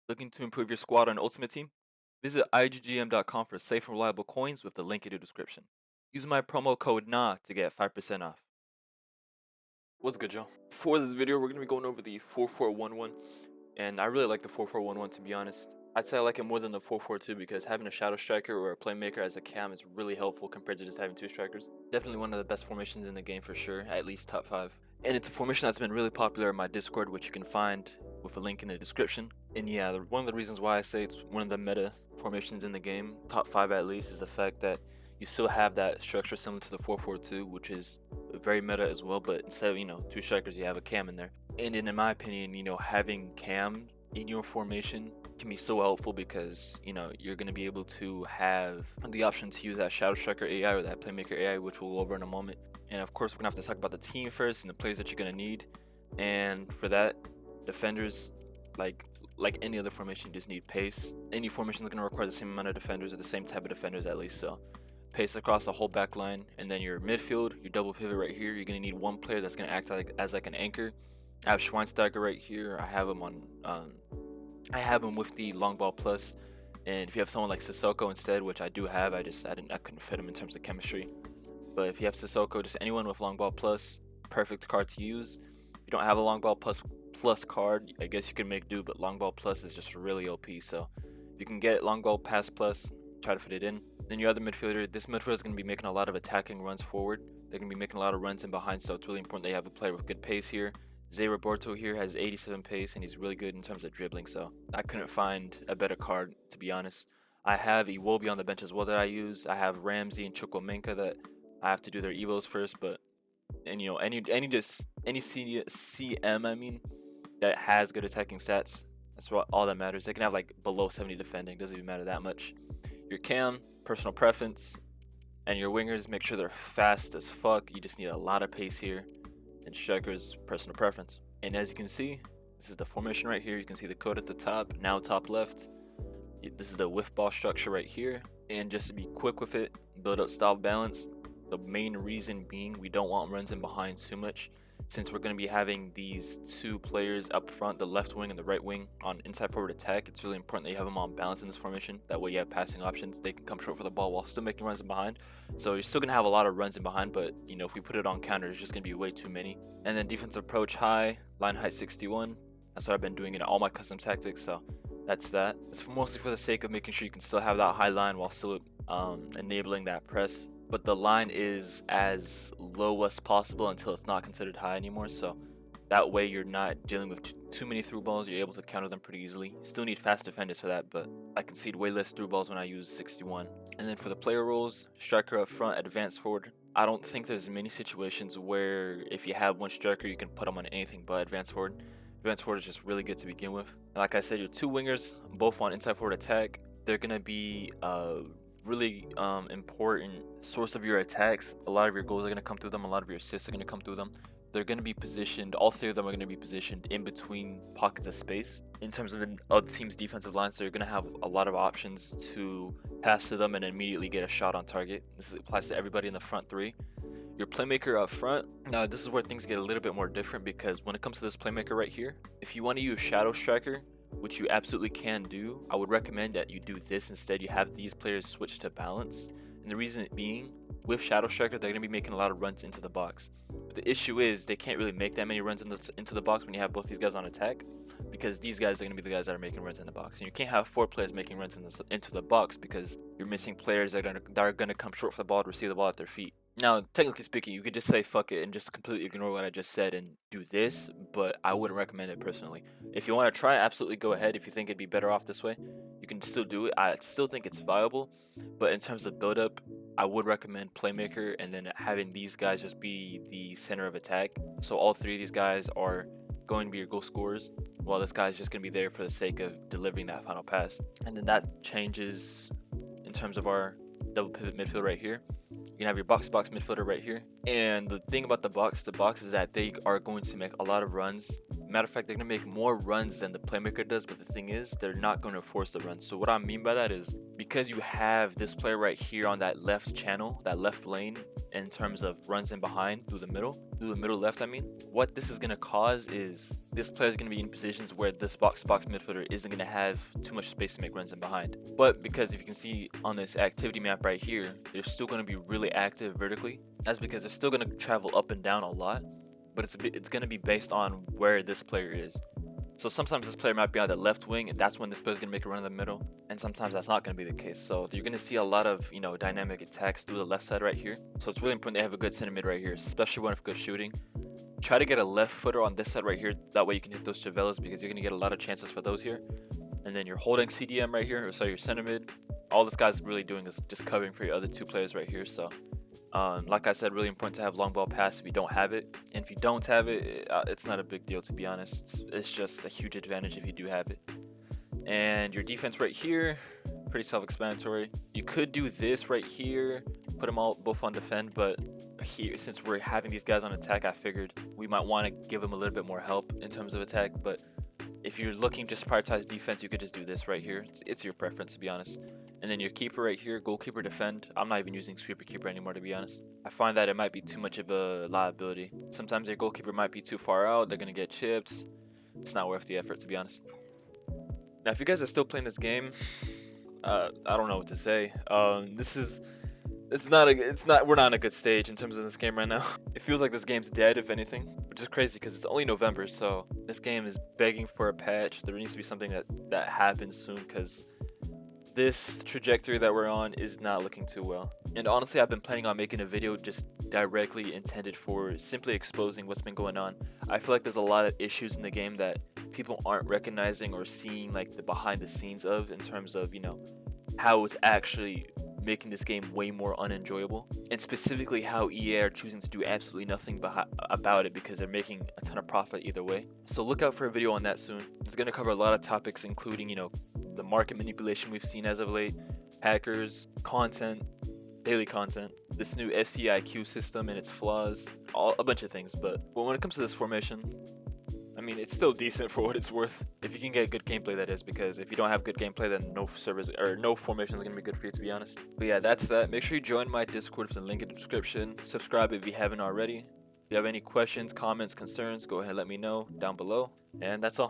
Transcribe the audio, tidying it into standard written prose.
Looking to improve your squad on Ultimate Team? Visit IGGM.com for safe and reliable coins with the link in the description. Use my promo code NA to get 5% off. What's good, y'all? For this video, we're going to be going over the 4411, and I really like the 4411 to be honest. I'd say I like it more than the 442 because having a shadow striker or a playmaker as a cam is really helpful compared to just having two strikers. Definitely one of the best formations in the game for sure, at least top 5. And it's a formation that's been really popular in my Discord, which you can find with a link in the description. And yeah, one of the reasons why I say it's one of the meta formations in the game, top 5 at least, is the fact that you still have that structure similar to the 442, which is very meta as well, but instead of, two strikers, you have a cam in there. And in my opinion, having cam in your formation can be so helpful because, you're going to be able to have the option to use that shadow striker AI or that playmaker AI, which we'll go over in a moment. And of course, we're going to have to talk about the team first and the players that you're going to need. And for that, defenders, like any other formation, you just need pace. Any formation is going to require the same amount of defenders or the same type of defenders at least, so pace across the whole back line. And then your midfield, your double pivot right here, you're going to need one player that's going to act as an anchor. I have Schweinsteiger right here. I have him with the long ball plus, and if you have someone like Sissoko instead, which I do have, I couldn't fit him in terms of chemistry. But if you have Sissoko, just anyone with long ball plus, perfect card to use. If you don't have a long ball plus card, I guess you can make do, but long ball plus is just really OP. So if you can get long ball pass plus, try to fit it in. Then your other midfielder, this midfielder is going to be making a lot of attacking runs forward. They're going to be making a lot of runs in behind, so it's really important they have a player with good pace here. Zé Roberto here has 87 pace, and he's really good in terms of dribbling, so I couldn't find a better card, to be honest. I have Iwobi on the bench as well that I use. I have Ramsey and Chukwuemeka that I have to do their evos first, but any CM that has good attacking stats, that's all that matters. They can have like below 70 defending, doesn't even matter that much. Your cam, personal preference, and your wingers, make sure they're fast as fuck. You just need a lot of pace here. And strikers, personal preference. And as you can see, this is the formation right here. You can see the code at the top, now top left. This is the whiff ball structure right here. And just to be quick with it, build up style balance. The main reason being we don't want runs in behind too much, since we're going to be having these two players up front, the left wing and the right wing, on inside forward attack. It's really important that you have them on balance in this formation. That way you have passing options. They can come short for the ball while still making runs in behind. So you're still going to have a lot of runs in behind, but if we put it on counter, it's just going to be way too many. And then defensive approach high, line height 61. That's what I've been doing in all my custom tactics, so that's that. It's mostly for the sake of making sure you can still have that high line while still enabling that press. But the line is as low as possible until it's not considered high anymore, so that way you're not dealing with too many through balls. You're able to counter them pretty easily. You still need fast defenders for that, but I concede way less through balls when I use 61. And then for the player roles, striker up front, advanced forward. I don't think there's many situations where if you have one striker you can put them on anything but advanced forward. Advanced forward is just really good to begin with. And like I said, your two wingers, both on inside forward attack, they're gonna be really important source of your attacks. A lot of your goals are going to come through them. A lot of your assists are going to come through them. They're going to be positioned, all three of them are going to be positioned in between pockets of space in terms of the other team's defensive line, so you're going to have a lot of options to pass to them and immediately get a shot on target. This applies to everybody in the front three. Your playmaker up front, now this is where things get a little bit more different, because when it comes to this playmaker right here, if you want to use shadow striker, which you absolutely can do, I would recommend that you do this instead. You have these players switch to balance, and the reason being, with shadow striker, they're going to be making a lot of runs into the box. But the issue is they can't really make that many runs into the box when you have both these guys on attack, because these guys are going to be the guys that are making runs in the box, and you can't have 4 players making runs into the box because you're missing players that are going to come short for the ball to receive the ball at their feet. Now, technically speaking, you could just say fuck it and just completely ignore what I just said and do this, but I wouldn't recommend it personally. If you want to try, absolutely go ahead. If you think it'd be better off this way, you can still do it. I still think it's viable, but in terms of build up, I would recommend playmaker and then having these guys just be the center of attack. So all three of these guys are going to be your goal scorers, while this guy's just going to be there for the sake of delivering that final pass. And then that changes in terms of our double pivot midfield right here. You can have your box-to-box midfielder right here. And the thing about the box is that they are going to make a lot of runs Matter of fact, they're gonna make more runs than the playmaker does, but the thing is, they're not gonna force the run. So what I mean by that is, because you have this player right here on that left channel, that left lane, in terms of runs in behind through the middle left, I mean, what this is gonna cause is this player is gonna be in positions where this box-to-box midfielder isn't gonna have too much space to make runs in behind. But because if you can see on this activity map right here, they're still gonna be really active vertically. That's because they're still gonna travel up and down a lot, but it's going to be based on where this player is. So sometimes this player might be on the left wing, and that's when this player is going to make a run in the middle, and sometimes that's not going to be the case. So you're going to see a lot of, you know, dynamic attacks through the left side right here. So it's really important to have a good center mid right here, especially when if good shooting. Try to get a left footer on this side right here, that way you can hit those Chavelas, because you're going to get a lot of chances for those here. And then you're holding CDM right here, or sorry, your center mid. All this guy's really doing is just covering for your other two players right here. So like I said, really important to have long ball pass if you don't have it. And if you don't have it, it's not a big deal, to be honest. It's just a huge advantage if you do have it. And your defense right here, pretty self-explanatory. You could do this right here, put them all both on defend, but here, since we're having these guys on attack, I figured we might want to give them a little bit more help in terms of attack. But if you're looking just to prioritize defense, you could just do this right here. It's your preference, to be honest. And then your keeper right here, goalkeeper defend. I'm not even using sweeper keeper anymore, to be honest. I find that it might be too much of a liability. Sometimes your goalkeeper might be too far out. They're going to get chipped. It's not worth the effort, to be honest. Now, if you guys are still playing this game, I don't know what to say. We're not in a good stage in terms of this game right now. It feels like this game's dead, if anything, which is crazy because it's only November, so this game is begging for a patch. There needs to be something that happens soon, because this trajectory that we're on is not looking too well. And honestly, I've been planning on making a video just directly intended for simply exposing what's been going on. I feel like there's a lot of issues in the game that people aren't recognizing or seeing, like the behind the scenes of, in terms of, you know, how it's actually making this game way more unenjoyable, and specifically how EA are choosing to do absolutely nothing about it because they're making a ton of profit either way. So look out for a video on that soon. It's going to cover a lot of topics, including, you know, the market manipulation we've seen as of late, hackers, content, daily content, this new FCIQ system and its flaws, a bunch of things. But when it comes to this formation, I mean, it's still decent for what it's worth. If you can get good gameplay, that is, because if you don't have good gameplay, then no servers or no formation is going to be good for you, to be honest. But yeah, that's that. Make sure you join my Discord with the link in the description. Subscribe if you haven't already. If you have any questions, comments, concerns, go ahead and let me know down below. And that's all.